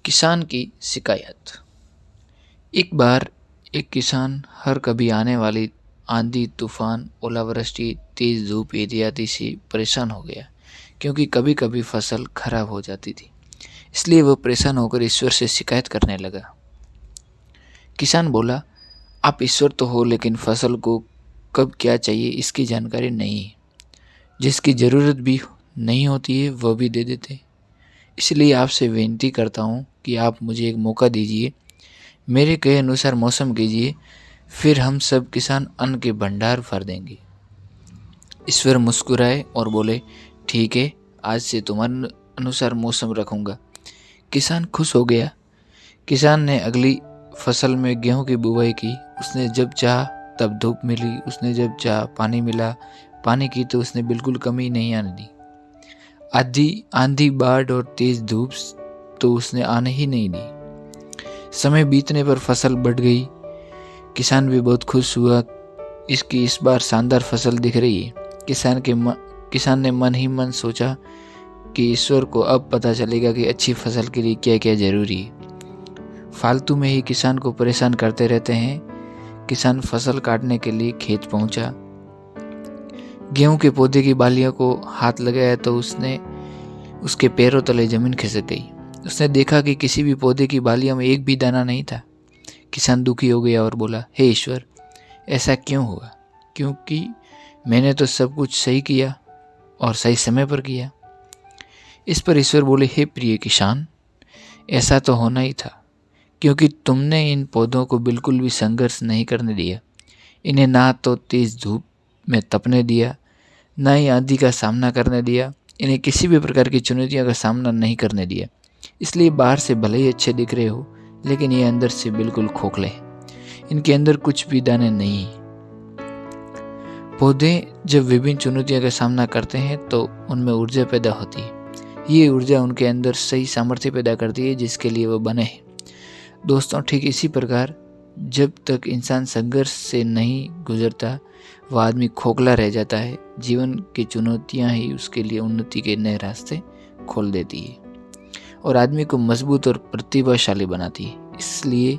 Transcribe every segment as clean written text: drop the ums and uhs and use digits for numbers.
किसान की शिकायत। एक बार एक किसान हर कभी आने वाली आंधी, तूफान, ओलावृष्टि, तेज धूप इत्यादि से परेशान हो गया, क्योंकि कभी-कभी फसल खराब हो जाती थी। इसलिए वह परेशान होकर ईश्वर से शिकायत करने लगा। किसान बोला, आप ईश्वर तो हो, लेकिन फसल को कब क्या चाहिए इसकी जानकारी नहीं है। जिसकी ज़रूरत भी नहीं होती है वह भी दे देते हैं। इसलिए आपसे विनती करता हूँ कि आप मुझे एक मौका दीजिए, मेरे कहे अनुसार मौसम कीजिए, फिर हम सब किसान अन्न के भंडार भर देंगे। ईश्वर मुस्कुराए और बोले, ठीक है, आज से तुम्हारे अनुसार मौसम रखूँगा। किसान खुश हो गया। किसान ने अगली फसल में गेहूं की बुवाई की। उसने जब चाहा तब धूप मिली, उसने जब चाहा पानी मिला। पानी की तो उसने बिल्कुल कमी नहीं आने दी। आंधी, बाढ़ और तेज धूप तो उसने आने ही नहीं दी। समय बीतने पर फसल बढ़ गई। किसान भी बहुत खुश हुआ, इसकी इस बार शानदार फसल दिख रही है। किसान ने मन ही मन सोचा कि ईश्वर को अब पता चलेगा कि अच्छी फसल के लिए क्या क्या जरूरी है। फालतू में ही किसान को परेशान करते रहते हैं। किसान फसल काटने के लिए खेत पहुंचा। गेहूं के पौधे की बालियों को हाथ लगाया तो उसके पैरों तले जमीन खिसक गई। उसने देखा कि किसी भी पौधे की बालियों में एक भी दाना नहीं था। किसान दुखी हो गया और बोला, हे ईश्वर, ऐसा क्यों हुआ? क्योंकि मैंने तो सब कुछ सही किया और सही समय पर किया। इस पर ईश्वर बोले, हे प्रिय किसान, ऐसा तो होना ही था, क्योंकि तुमने इन पौधों को बिल्कुल भी संघर्ष नहीं करने दिया। इन्हें ना तो तेज धूप में तपने दिया, ना ही आंधी का सामना करने दिया। इन्हें किसी भी प्रकार की चुनौतियों का सामना नहीं करने दिया। इसलिए बाहर से भले ही अच्छे दिख रहे हो, लेकिन ये अंदर से बिल्कुल खोखले हैं। इनके अंदर कुछ भी दाने नहीं है। पौधे जब विभिन्न चुनौतियों का सामना करते हैं तो उनमें ऊर्जा पैदा होती है। ये ऊर्जा उनके अंदर सही सामर्थ्य पैदा करती है जिसके लिए वो बने हैं। दोस्तों, ठीक इसी प्रकार जब तक इंसान संघर्ष से नहीं गुजरता, वह आदमी खोखला रह जाता है। जीवन की चुनौतियां ही उसके लिए उन्नति के नए रास्ते खोल देती है और आदमी को मजबूत और प्रतिभाशाली बनाती है। इसलिए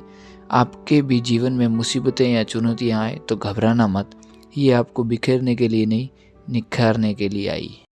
आपके भी जीवन में मुसीबतें या चुनौतियां आए तो घबराना मत। ये आपको बिखेरने के लिए नहीं, निखारने के लिए आई है।